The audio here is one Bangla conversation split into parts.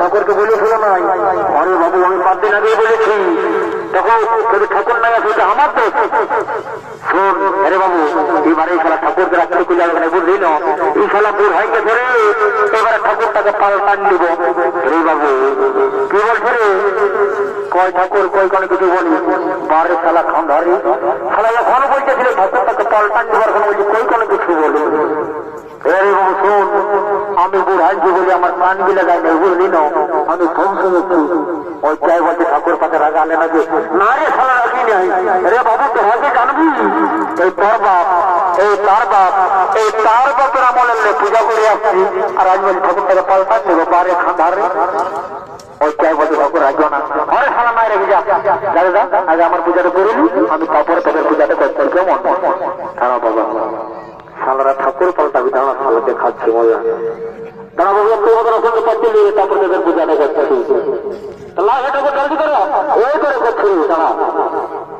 ঠাকুর কে বলেছিল না আরে বাবু আমি 5 দিন আগে বলেছি তখন ঠাকুর নাই আসলে আমার তো শোন আরে বাবু এবারে খেলা ঠাকুরকে রাখতে খুলে যাবে বুঝলি না এই খেলা বুড় হাইকে ধরে এবারে ঠাকুরটাকে পাল্টান দিব রে বাবু কি বলছে রে কয় ঠাকুর কয় কোনো কিছু বলি বারে খেলা খান ধরে খেলা যখন বলতেছিল ঠাকুরটাকে পাল্টান দেবার কোনো বলছি কই কোনো কিছু বলি আরে বাবু শোন আমি বুড়াইছি বলে আমার প্রাণ গিলে যায় না বুঝলি না আমি ফোন শুনেছি ওই চাই বলছে ঠাকুর পাশে রাগা আনে না যে না রে খেলা রাখি নাই রে বাবু তোরাকে জানবি এই তোর বাপ এই তার বাপ এই তার বাপের আমলে পূজা করে আসছি আর আজ বলছি ঠাকুরটাকে পাল্টান দেবো বারে খান্ডারে ওই চাই বলছে ঠাকুর রাখবো না আরে খেলা নাই রেখে যা দাদা আজ আমার পূজাটা করিনি আমি তারপরে তোদের পূজাটা করতে কেমন খারাপ বাবা সালারা ঠাকুর পাল্টাবি দাঁড়া সালাকে খাচ্ছি মজা দাঁড়া বাবু একটু মতো রসন পাচ্ছি তারপর তোদের পূজাটা করছি লাভে ঠাকুর জলদি করো ওই করে করছি দাঁড়া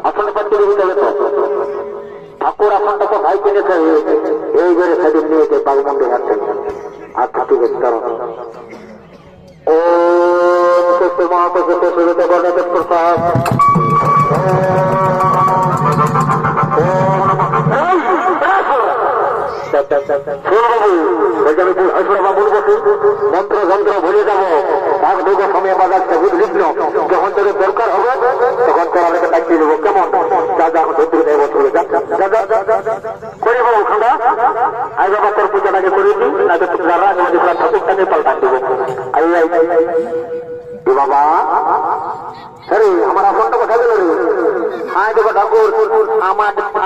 আসলে পাচ্ছি দিতে হবে তো ঠাকুর আসনটা তো ভাই কিনেছে এই করে সেদিন নিয়েছে বাগমন্ডি হাতে আচ্ছা ঠিক আছে কারণ ও মহাপ্রসাদ সুবিধা গণেশ প্রসাদ মন্ত্র যন্ত্র ভুলে যাবো এক দুটো সময় বাজাচ্ছে বুঝলিস না যখন তোদের দরকার হবে তখন তোর অনেকে ডাকিয়ে দেবো কেমন যা যা ধরতে দেবো চলে করে বাবু খান্ডা আজ বাবা তোর পূজাটাকে করে দিই না তো ঠাকুরটাকে পাল্টান দেবো বাবা আরে আমার আসনটা কোথায় গেল রে আয় দেখো ঠাকুর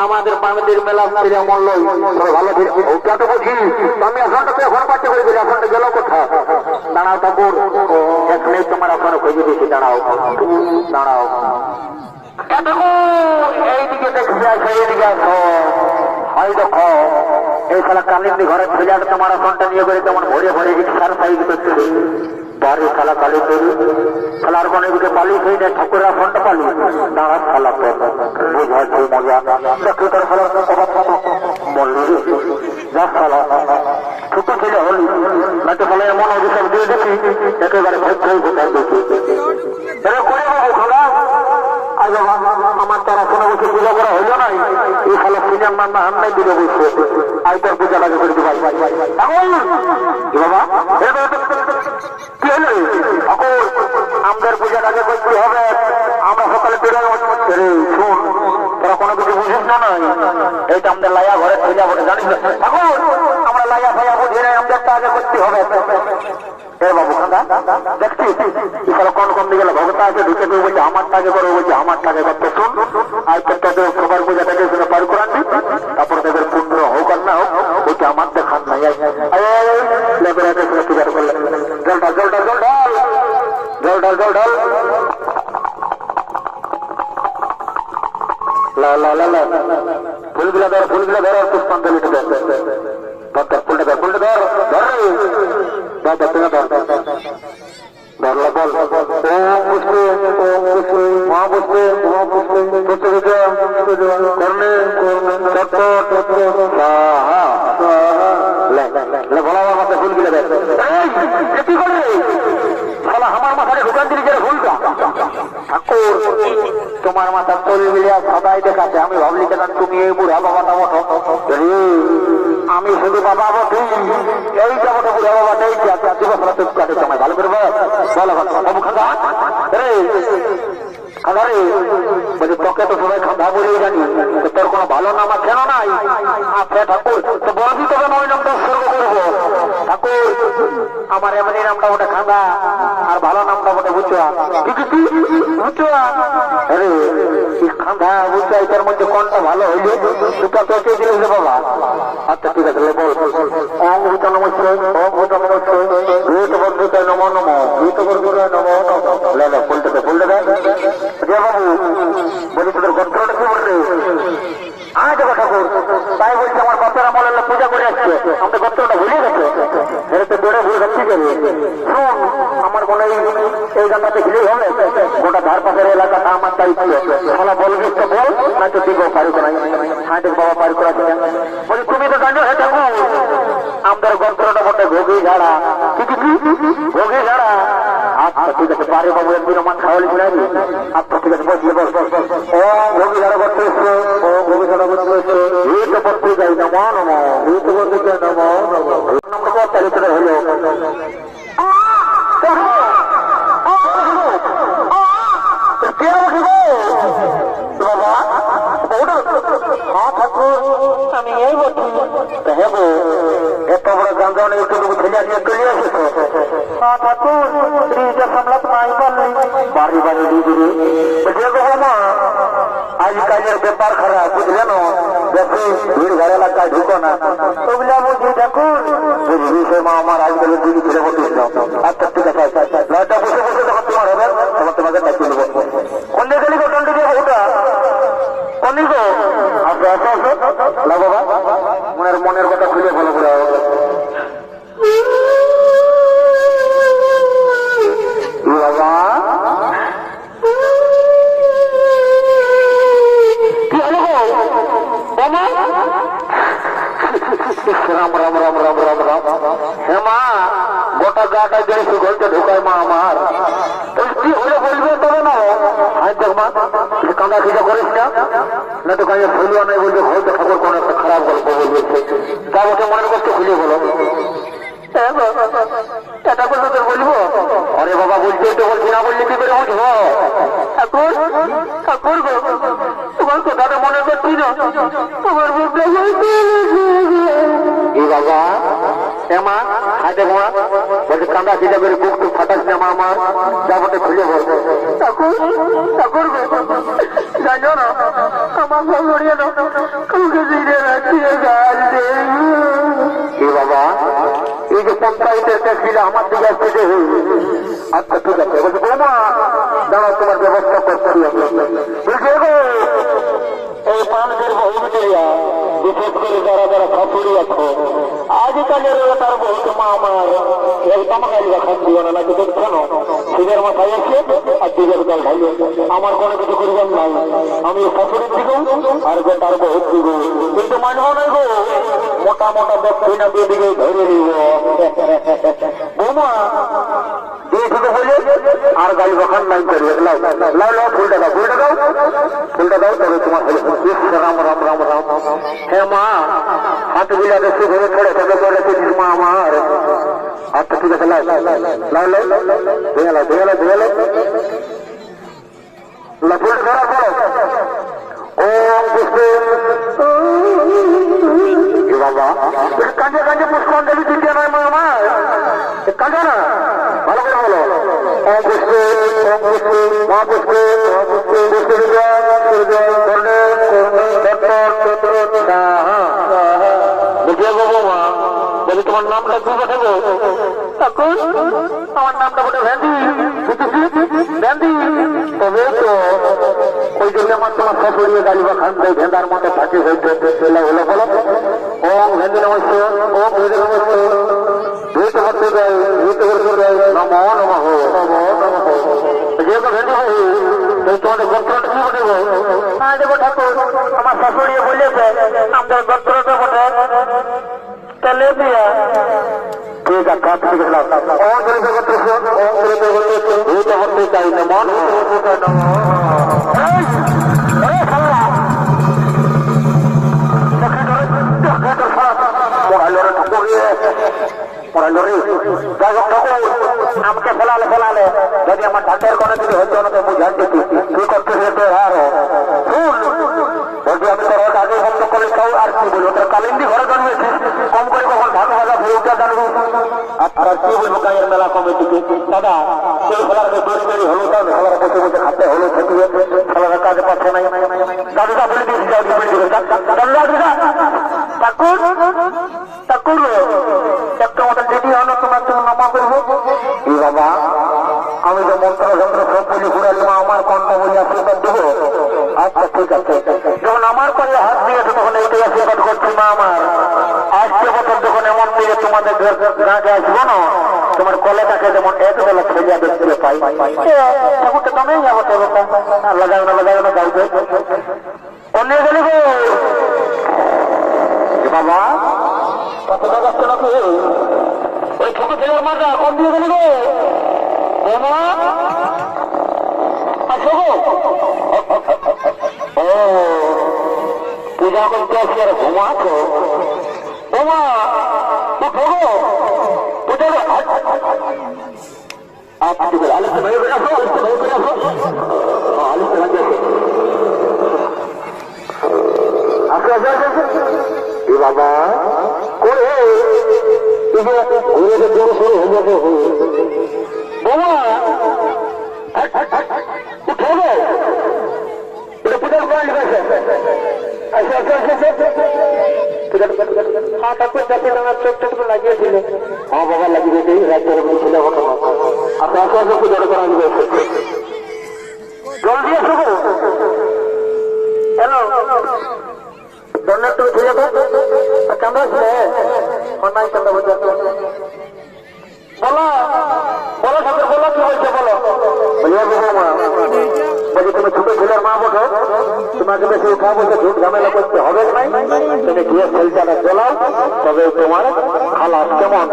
আমাদের বাঙালির মেলা মন লই ভালো ওটা তো বুঝি আমি আসনটা তো এখন পাচ্ছে করে দিলি আসনটা গেল কোথায় দাঁড়াও ঠাকুর এখানে তোমার আসনে খুঁজে দিয়েছি দাঁড়াও এইদিকে দেখছি আসো এইদিকে আসো এই দেখো এই শালা কালিন্দি ঘরের ছেলেটা তোমার ফোনটা নিয়ে করে তেমন ভরে ভরে রিক্সার সাইজ করছে বাড়ি শালা কালি তৈরি শালার মনে দিকে পালি খেয়ে নেয় ঠাকুরের ফোনটা পালি দাঁড়া শালা তো বোঝাচ্ছে মজা দেখি তোর শালা বললি যা শালা ছোট ছেলে হলি নয়তো শালা এমন অভিশাপ দিয়ে দেখি একেবারে ভয় কোথায় দেখি করে বাবু খালা আমার তারা কোনো বছর পূজা করা হইল নাই এই শালা সিনেমার না হান্নাই দিলে বসে আইটার পূজা লাগে করে দিবাই বাবা কি হলো ঠাকুর আমাদের পূজার আগে করতে হবে আমরা সকালে বেরোয় শুন তোরা কোনো কিছু বুঝিস না নয় এইটা আমাদের লাইয়া ঘরে পূজা বলে জানিস ঠাকুর আমরা লাইয়া ফাইয়া বুঝি নাই আমাদেরটা আগে করতে হবে বাবু খান্দা দেখছি কোন কোন দিকে ভগতা আছে ঢুকে কেউ বলছে আমারটাকে করো বলছে আমারটাকে করতে শুন আর তাদের সবার পূজাটাকে পার করাননি তারপর তাদের পূর্ণ হোক আর না হোক বলছে আমার দেখান নাই পূজা করলে জল ঢাল জল ঢাল জল ঢাল জল ঢাল জল ঢাল ফুলগুলা ধর ফুলগুলা ধর পুষ্পাঞ্জলিটা ধর ফুলটা ধর ফুলটা ধর ধর আমার মাথায় ঢুকান দিলি যে ভুলটা ঠাকুর তোমার মাথা চল মিলিয়া সবাই দেখাচ্ছে আমি ভাবলি কেন তুমি এই বুড়া বাবাটা বটো আমি শুধু বাবা বটি এই যাবো বুড়া বাবা নেই সময় ভালো করে বলো খাদা খাদা রে বলছি তোকে তো সবাই খাদা বলেই জানি তোর কোনো ভালো নাম আছে কেন নাই আচ্ছা ঠাকুর তো বলবি তোকে নয় নামটা উৎসর্গ করবো ঠাকুর আমার এমনি নামটা ওটা খাদা আর ভালো নামটা ওটা বুঝুয়া বুঝুয়া আরে খাদা বুঝুয়া এটার মধ্যে কোনটা ভালো হইলে দুটা তোকে দিলে বাবা আচ্ছা ঠিক আছে বল ওম ভূত নমস্তে ওম ভূত নমস্তে ভূত বন্ধুতে নমো নমো ভূত বন্ধুতে নমো নমো ফুলতে দে বাবু বলি তোদের গন্ত্রটা কি বলবে আয় দেখো ঠাকুর তাই বলছে আমার বাচ্চারা আমলের পূজা করে আসছে আমাদের গন্ত্রটা ভুলে গেছে এর তো দৌড়ে ভুলে যাচ্ছি যাবে শুন আমার মনে এই গানটাতে ভিলেই হবে গোটা ধার পাশের এলাকাটা আমার দায়িত্ব ফলা বলবি তো বল না তো দিগো পারি করাই হ্যাঁ দেখ বাবা পারি করা বলি তুমি তো জানো হে ঠাকুর আমাদের গন্ত্রটা বটে ভোগী ঝাড়া কি ভোগী ঝাড়া আচ্ছা ঠিক আছে পারে বাবু একদিন আমার খাওয়ালি শুনাই আচ্ছা ঠিক আছে বসলে বল ও ভোগী ঝাড়া করতে এসছে ও ভোগী ঝাড়া করতে এসছে ভূত করতে যাই নমো নমো ভূত করতে যাই নমো নমো নম্বর কত তারিখে হলো আমি এই বলছি হ্যাঁ গো এত বড় গান একটু ছেলে দিয়ে চলে এসেছো ঠাকুর স্ত্রীটা সামলাতে নাই পারলি বাড়ি বাড়ি দিয়ে মা আজকালের ব্যাপার খারাপ বুঝলে না বেশি ভিড় ঘর এলাকায় ঢুকো না ওগুলা বুঝি ঠাকুর বুঝবি সে মা আমার আজকালের দিদি ছেলে বসেছিল আচ্ছা ঠিক আছে লয়টা বসে বসে যখন তোমার হবে তখন তোমাকে ডাকি দেবো অন্য গেলি গো দণ্ড দিয়ে ওটা অনেক আচ্ছা আচ্ছা আচ্ছা বাবা মনের কথা খুলে ভালো করে বাবা কি হলো রাম রাম রাম রাম রাম রাম হ্যাঁ মা গোটা গাটা গেলে সুগলতে ঢুকায় মা আমার কি হলে বলবে তবে না আজ দেখ মা কাঁদা খিদা করিস না তো কাজে ফুলিয়া নাই বলবে হয়তো খবর কোন একটা খারাপ গল্প বলবে যা ওটা মনের কষ্ট খুলে বলো এটা বলবো তোর বলবো আরে বাবা বলছি তো বলছি না বললি কি করে বুঝবো ঠাকুর ঠাকুর গো তোমার কথাটা মনে করছি না তোমার বুকটা এই বাবা মা হাতে মা বলছে কাঁদা খিদা করে বুক তো ফাটাস না আমার যাবতে খুলে বলবো ঠাকুর ঠাকুর গো জানো না আমার ঘড়িয়ে না কাউকে দিনে রাখিয়ে গাল দে বাবা এই যে পঞ্চায়েতের ট্যাক্সিটা আমার দিকে আসতে আচ্ছা ঠিক আছে বলছে বৌমা দাঁড়াও তোমার ব্যবস্থা করতে হবে বলছে গো এই মানুষের বহু বিশেষ করে করিয়াছ আজকালের তার বহুত মা আমার একদম গাড়ি রাখান দিও না নাকি দেখছো না সিজের মাথায় আছে আর দিকের গাল ঢাইলে আমার কোনো কিছু করিবার নাই আমি শাশুড়ির দিকেও আর বেটার বহুত দিব কিন্তু মানব নাই গো মোটা মোটা ব্যক্তি না দিয়ে দিকে ধরে নিব বৌমা দিয়ে দিতে হলে আর গাড়ি রাখান নাই করিয়ে লাও লাও লাও ফুলটা দাও ফুলটা দাও ফুলটা দাও তবে তোমার হলে রাম রাম রাম রাম হ্যাঁ মা হাত বিলাতে সুখ হয়ে পড়ে তবে বলেছে মা আমার আচ্ছা ঠিক আছে লাও লাও লাও ভেঙে লাও ভেঙে লাও ভেঙে লাও ফুল ধরা করো ওম পুষ্পে বাবা কাঁদে কাঁদে পুষ্পাঞ্জলি দিতে নয় মা আমার কাঁদে না ভালো করে বলো ওম পুষ্পে মা পুষ্পে পুষ্পে বুঝিয়ে গো মা বলি তোমার নামটা কি বসাবো তখন আমার নামটা বলে ভ্যান্ডি ভ্যান্ডি তবে তো ওই জন্য আমার তোমার শাশুড়িয়ে গাড়ি বা খান দেয় ভেন্দার মতো থাকে হইতে হলো বলো ওম ভেন্দি নমস্ত ওম ভেন্দি নমস্ত ভূত করতে দেয় ভূত করতে দেয় নম নমঃ যেহেতু ভেন্দি হয় তোমাদের গোত্রটা কি বলবো না দেখো ঠাকুর আমার শাশুড়িয়ে বলেছে আমাদের গোত্রটা বটে তাহলে দিয়া ঠিক আছে ঠিক আছে ওম ভেন্দি গোত্র ওম ভেন্দি গোত্র ভূত করতে চাই নম আমাকে ফেলালে ফেলালে যদি আমার ঢাকের কোনো কিছু হচ্ছে ওনাকে বুঝান দিতি কি করতে হয়েছে আরো বলছি আমি তো রোজ আগে বন্ধ করে খাও আর কি বলবো তোর কালিন্দি ঘরে জন্মেছি কম করে কখন ভালো ভালো ভেউটা জানবো আর কি বলবো গায়ের মেলা কমিটিকে দাদা সেই ফেলার দড়ি দড়ি হলো তাও ফেলার বসে বসে খাতে হলো থেকে ফেলার কাজে পাচ্ছে নাই দাদুটা বলে দিয়েছি ঠাকুর ঠাকুর একটা মতো দিদি হলো তোমার তুমি নামা করবো এই বাবা আমি তো মন্ত্র যন্ত্র সব বলি ঘুরালি মা আমার কণ্ঠ বলি আশীর্বাদ দেবো আচ্ছা ঠিক আছে যখন আমার পায়ে হাত দিয়েছে তখন এইটাই আশীর্বাদ করছি মা আমার আজকে বছর যখন এমন দিয়ে তোমাদের গাঁকে আসবো না তোমার কলেটাকে যেমন একবেলা ছেলিয়া দেখতে পাই ঠাকুরটা দমেই যাবো তো লাগাও না গাইবে অন্য গেলে গো বাবা কত লাগাচ্ছে নাকি ওই ছোট ছেলের মাটা কম দিয়ে গেলে গো বাবা আসো গো ও পূজা করতে আসি আর ঘুমাছো বোমা উঠো গো উঠে গো আচ্ছা ঠিক আছে আলিস্তে ভাই করে আসো আলিস্তে ভাই আসো এ বাবা করে ঘুরে জোর শুরু হয়ে যাবে বোমা উঠো গো এটা পূজার করে গেছে হ্যাঁ ঠাকুর চাপে আমার চোখটা লাগিয়েছিল হ্যাঁ বাবা লাগিয়েছে রাজ্যের ছিল ঘটনা আচ্ছা আসো আসো পূজার করা গেছে জলদি আসো গো হ্যালো ধন্যবাদ তুমি ঠিক আছে কেমন আছে অন্যায় কথা বলছো বলো বলো ঠাকুর বলো কি বলছো বলো বলছি তুমি ছোট ছেলের মা বলো তোমাকে বেশি উঠা বলছে ঝুট ঝামেলা করতে হবে নাই তুমি গিয়ে সেলটাটা চলাও তবে তোমার খালাস কেমন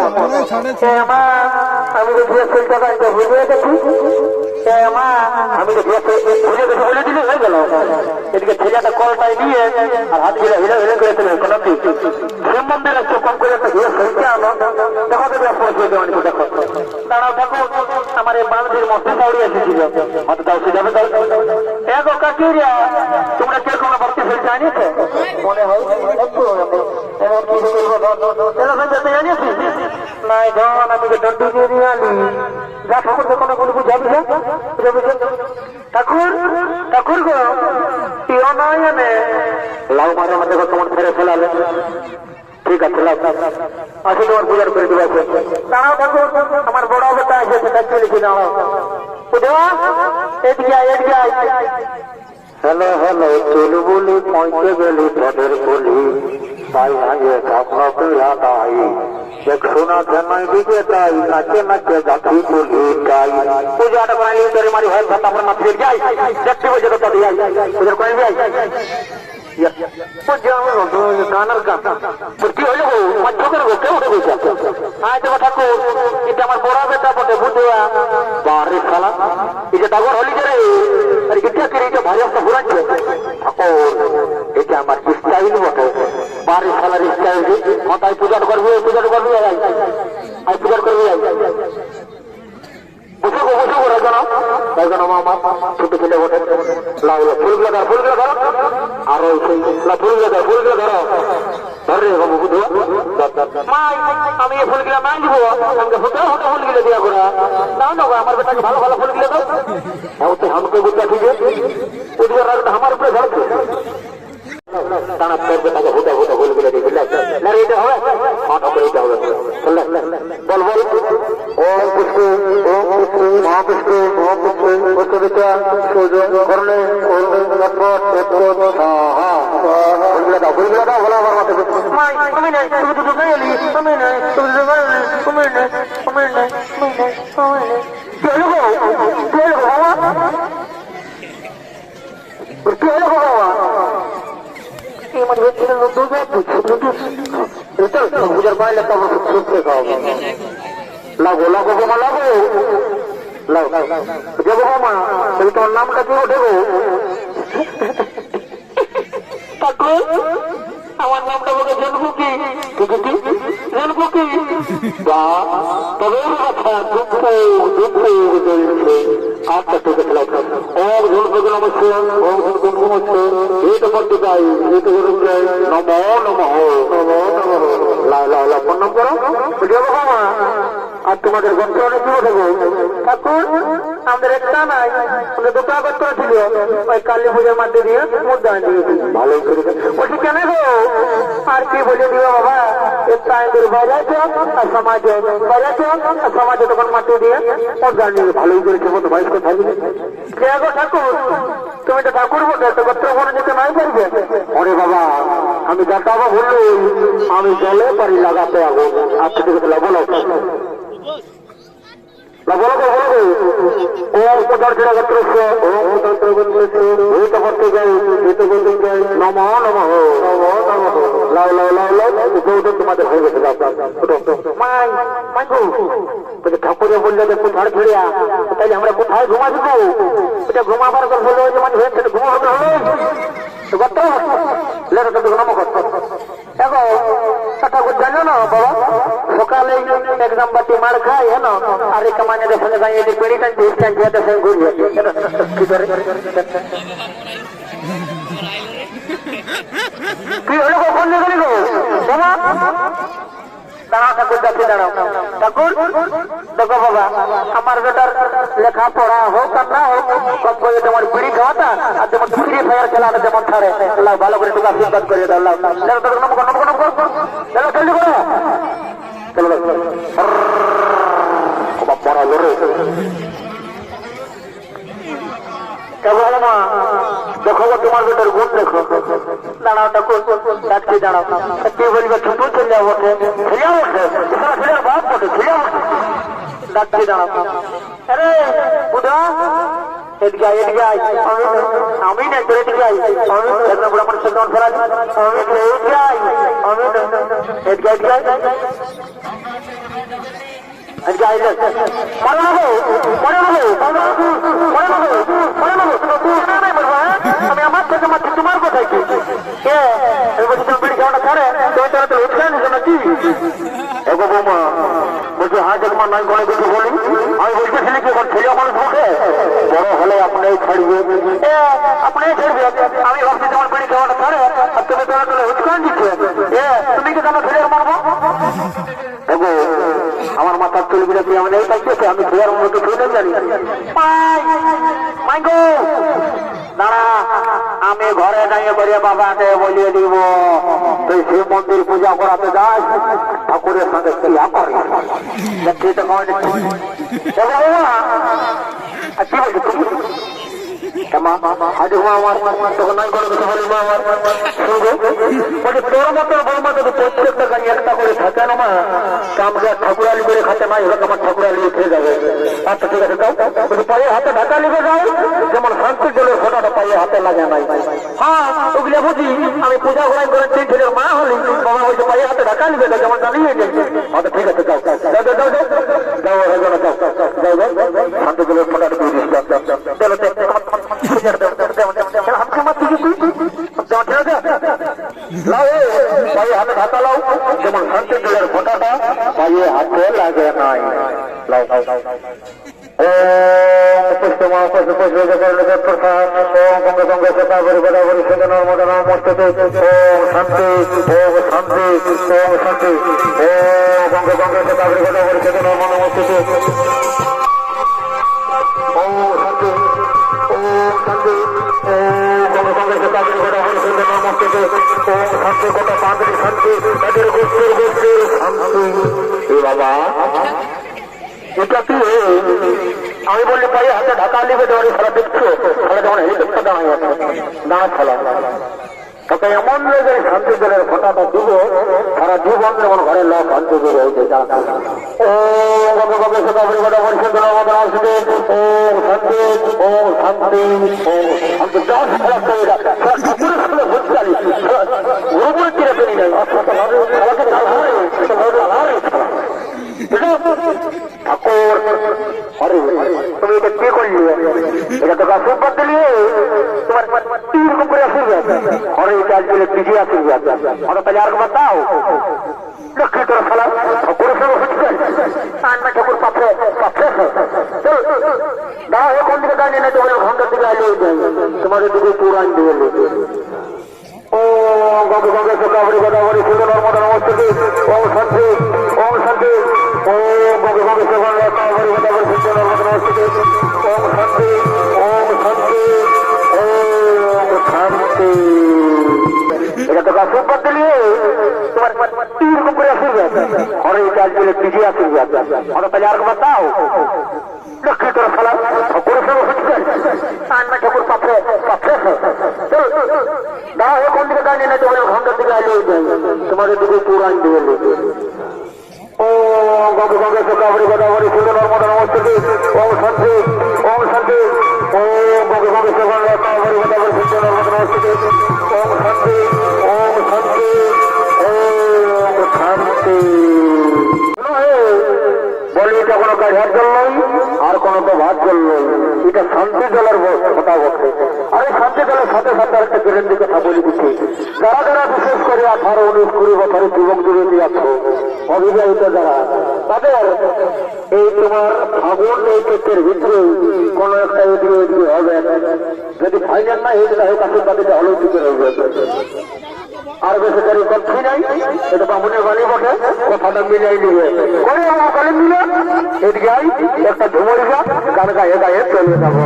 আমি তো গিয়ে সেলটাটা বুঝে গেছি আমি তো বুঝে গেছি বলে দিলে হয়ে গেল এদিকে ছেলেটা কলটাই নিয়ে আর হাত গিয়ে হিলে হিলে করে দিলে কোনো শিব মন্দিরের চোখ কম করে একটা গিয়ে সেলটা আনো দেখো তো পৌঁছে দেওয়ানি দেখো দাঁড়াও দেখো আমার এই বাংলাদেশের মধ্যে দাঁড়িয়ে এসেছিল হয়তো তাও সে যাবে এগো কাকিরিয়া তোমরা কিরকম ভক্তি ফেলতে আনিয়েছে মনে হয় জানিয়েছি নাই ধন আমি দণ্ডি দিয়ে নিয়ে আনি যা ঠাকুর কোনো কোনো বুঝাবি ঠাকুর ঠাকুর গো ইও নয় এনে লাউ মাঝে মাঝে তোমার ফেরে ফেলালে ঠিক আছে আসি তোমার পূজার করে দেবো দাঁড়াও ঠাকুর আমার বড় অবস্থা আছে সেটা চলেছি দাঁড়াও বুঝো এদিকে হ্যালো হ্যালো চলু বলি পৌঁছে গেলি তোদের বলি তাই ভাঙে স্বপ্ন পিড়া তাই দেখছো না চেন্নাই দিকে তাই নাচে নাচে যাচ্ছি তুলি তাই পূজাটা বানালি তোর মারি হয় তারপর না ফিরে যাই দেখতে বসে তো তাদের পূজার করে যাই গানের গান কি হইল গো মাছ করবো কেউ উঠে গেছে আয় দেখো ঠাকুর এটা আমার বড় বেটা বটে বুঝুয়া বারে শালা এই যে ডাগর হলি রে আর এটা কি এটা ভারী একটা ঘুরাচ্ছে ঠাকুর এটা আমার স্টাইল বটে বারে শালার স্টাইল মাথায় পূজা করবি আই পূজা করবি বসে রাজন আমার ছোট ছেলে বটে লাগলো ফুলগুলো ধরো আর ওই ফুলগুলো ধরো ধরে বাবু বুঝো আমি এই ফুলগুলো নাই দিব আমাকে হতে ফুলগুলো দিয়া করে নাও না আমার বেটাকে ভালো ভালো ফুলগুলো দাও আমাকে বুঝতে ঠিক আছে আমার উপরে ধরছে টানা বেটাকে হতে ফুলগুলো দিয়ে দিলে না এটা হবে এটা হবে বল ওম পুষ্পে মহাপুষ্পে পুষ্পবিদ্যা সৌজন করলে ফুলগুলো দাও বলো আমার মাথায় তুমি নাই তুমি তো ঢুকে এলি তুমি নাই তুমি ঢুকে এলি তুমি নাই তুমি নাই তুমি নাই তুমি নাই কি হলো বাবা কি হলো বাবা পূজার বাইরে লাগো লাগো বোমা লাগো যাবো বোমা তুমি তোমার নামটা কি ওঠে গো আমার নামটা বলে জানবো কি জানবো কি তবে আচ্ছা ঠিক আছে ওম ধনপতি নমস্তে ওম ধনপতি নমস্তে এই তো করতে চাই এই তো করতে চাই নমো নমঃ প্রণাম করো যাবো বাবা আর তোমাদের গোত্রে কি ওঠে গো ঠাকুর আমাদের একটা নাই আমাদের দুটো গোত্র ছিল ওই কালী পূজার মধ্যে দিয়ে মুদ্রা দিয়েছি ভালোই করে বলছি কেন গো আর কি বলে দিও বাবা একটা আইনের বাজাইছ আর সমাজে বাজাইছ আর সমাজে তখন মাটি দিয়ে মুদ্রা নিয়ে ভালোই করেছে মতো ভাইস কথা থাকবে কে গো ঠাকুর তুমি তো ঠাকুর বটে তো গোত্র মনে যেতে নাই পারবে ওরে বাবা আমি যাতাবো বললো আমি জলে পারি লাগাতে যাবো আচ্ছা ঠিক আছে বলো করতে যাই নম নম তোমাদের হয়ে গেছে ঠাকুরে বললে যে কোথায় ফিরিয়া তাইলে আমরা কোথায় ঘুমা দিব এটা ঘুমাবার বললো যে মানে ঘুমা হবে ঠাকুর জানো না বাবা সকালে একদম বাটি মার খাই হ্যাঁ আর এই কামানের সঙ্গে যাই এদিক বেড়ি টানছি টানছি এদের সঙ্গে ঘুরবে কি হলো কখন গেলি গো বাবা দাঁড়াও ঠাকুর যাচ্ছি দাঁড়াও ঠাকুর দেখো বাবা আমার বেটার লেখাপড়া হোক আর না হোক সব করে তোমার বিড়ি খাওয়াটা আর যেমন ফ্রি ফায়ার খেলাটা যেমন ছাড়ে ভালো করে টুকা ফিরকাত করে দাও জলদি করো চলো পড়া লড়ে দেখো তোমার বেটার গুণ দেখো দাঁড়াও ঠাকুর ডাকছি দাঁড়াও কি বলবে ছোট ছেলে ওঠে ছেলে ওঠে ছেলের বাপ ওঠে ছেলে ওঠে ডাকছি দাঁড়াও আরে বুধা এদিকে আমি না তোর এদিকে আমার সাথে ফেরা আমি আমার থেকে মাত্র তোমার কোথায় কি বিড়ি খাওয়াটা ছাড়ে তুমি তারা তো উৎসাহ নিছো নাকি এগো বৌমা বলছি হ্যাঁ যে তোমার নাই কোনো কিছু বলি আমি বলতেছিলি কি এখন ছেলে মানুষ মুখে বড় হলে আপনি ছাড়বে আপনি ছাড়বে আমি ভাবছি তোমার বিড়ি খাওয়াটা ছাড়ে আর তুমি তারা তো উৎসাহ দিচ্ছে তুমি কি তোমার ছেলে মারবো এগো আমার মাথার চুলগুলো কি আমি নেই পাইতেছে আমি ছেলের মতো শুনে জানি মাইগো দাঁড়া আমি ঘরে দাঁড়িয়ে করে বাবাকে বলিয়ে দিব তুই শিব মন্দির পূজা করাতে যাস ঠাকুরের সঙ্গে ক্রিয়া করিস কি বলছি মা আগে আমার তখন নাই কোনো কথা বলি মা আমার শুনবে বলছে তোর মতো বড় মতো প্রত্যেকটা গাড়ি একটা করে থাকে না মা কামকে ঠাকুরালি করে খাতে নাই হলে আমার ঠাকুরালি খেয়ে যাবে। আচ্ছা ঠিক আছে যাও বলছে পায়ে হাতে ঢাকা লিখে যাও যেমন শান্তির জলের ফোটাটা পায়ে হাতে লাগে নাই। হ্যাঁ ওগুলো বুঝি আমি পূজা ঘোরাই করে তিন ছেলের মা হলি বাবা বলছে পায়ে হাতে ঢাকা লিখে যাও যেমন জানিয়ে যাচ্ছে। আচ্ছা ঠিক আছে যাও যাও যাও যাও যাও যাও যাও যাও যাও শান্তি জলের ফোটাটা দিয়ে দিস পায়ে হাতে ঢাকা লাও যেমন শান্তির জলের ফোটাটা পায়ে হাতে লাগে নাই। লাও লাও লাও পুষ্পমা পশু পশু প্রসাদ ওম গঙ্গা গঙ্গা সতা বরি বরাবরি সেদন মদন মস্ততে ওম শান্তি ওম শান্তি ওম শান্তি ওম গঙ্গা গঙ্গা সতা বরি বরাবরি সেদন মদন মস্ততে ওম শান্তি ওম শান্তি ওম গঙ্গা গঙ্গা সতা বরি বরাবরি সেদন মস্ততে ওম শান্তি কত পাঁচটি শান্তি তাদের গোষ্ঠীর গোষ্ঠীর শান্তি। এ বাবা এটা কি আমি বললি পায়ে হাতে ঢাকা লিখে দেওয়ার সারা দেখছো সারা যখন হেলিকপ্টার দাঁড়ায় আছে দাঁড়া ফেলা তোকে এমন লেগে শান্তি জলের ফোটাটা দিব সারা জীবন যেমন ঘরে লোক শান্তি জলে হয়েছে ও গঙ্গে সদাবরি গোটা পরিষদ মদন আসবে ও শান্তি ও শান্তি ও শান্তি দশ খেলা ঠাকুরের সাথে বুঝতে পুরোপুরি কিনে পেনি নাই ঠাকুর আরে তুমি এটা কি করলি এটা তো আশীর্বাদ দিলি তোমার তিন করে আশীর্বাদ আরে এটা আজকে পিজি আশীর্বাদ ওটা তাহলে আর বাতাও লক্ষ্মী তোর খেলা ঠাকুরের সঙ্গে হচ্ছে না ঠাকুর পাথরে পাথরে দাঁড়া এখন দিকে দাঁড়িয়ে না তোমার ঘন্টার দিকে আইলে তোমাদের দিকে পুরান দিয়ে ও গঙ্গে গঙ্গে সকাবরি গোদাবরি সুন্দর নর্মদা নমস্তে ওম শান্তি ওম শান্তি ওম গঙ্গে গঙ্গে সকাবরি গোদাবরি সুন্দর নর্মদা নমস্তে ওম শান্তি ওম শান্তি ওম শান্তি। এটা তো আশীর্বাদ দিলি তোমার তিন করে আশীর্বাদ আরে এটা আজকে পিজি আশীর্বাদ ওটা তাহলে আর বাতাও লক্ষ্মী তোর খেলা ঠাকুরের সঙ্গে হচ্ছে না ঠাকুর পাথরে পাথরে দাঁড়া এখন দিকে দাঁড়িয়ে না তোমার ঘন্টার দিকে আইলে তোমাদের দিকে পুরান দিয়ে ও গঙ্গে গঙ্গে সকাবরি গোদাবরি সুন্দর নর্মদা নমস্তে ওম শান্তি ওম শান্তি ও গঙ্গে গঙ্গে সকাবরি গোদাবরি সুন্দর নর্মদা নমস্তে ওম শান্তি ওম শান্তি ওম শান্তি। বলি এটা কোনো গাড়ির জল নয় আর কোনো তো ভাত জল নয় এটা শান্তি জলের কথা বটে। আর এই শান্তি জলের সাথে সাথে একটা গ্যারেন্টি কথা বলে দিচ্ছি যারা যারা বিশেষ করে 18-19-20 বছরের যুবক যুবতী আছো অবিবাহিত যারা তাদের এই তোমার ফাগুন এই ক্ষেত্রের ভিতরে কোন একটা এদিকে এদিকে হবে যদি ফাইনাল না হয়ে যায় কাছে তাদের অলৌকিকের হয়ে যাবে আর বেশি গাড়ি করছি নাই এটা বামুনের বাড়ি বটে কথাটা মিলাই নিবে করে আমার কালে মিলে এদিকে একটা ঝুমরি যা গান গায়ে গায়ে চলে যাবো।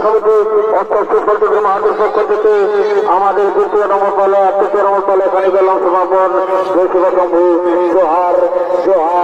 সমিতি অর্থাৎ সুফল মাহাতুর পক্ষ থেকে আমাদের 2য় নম্বর তলে 3য় নম্বর তলে এখানে গেলাম সমাপন জয় শিব শম্ভু জোহার জোহার।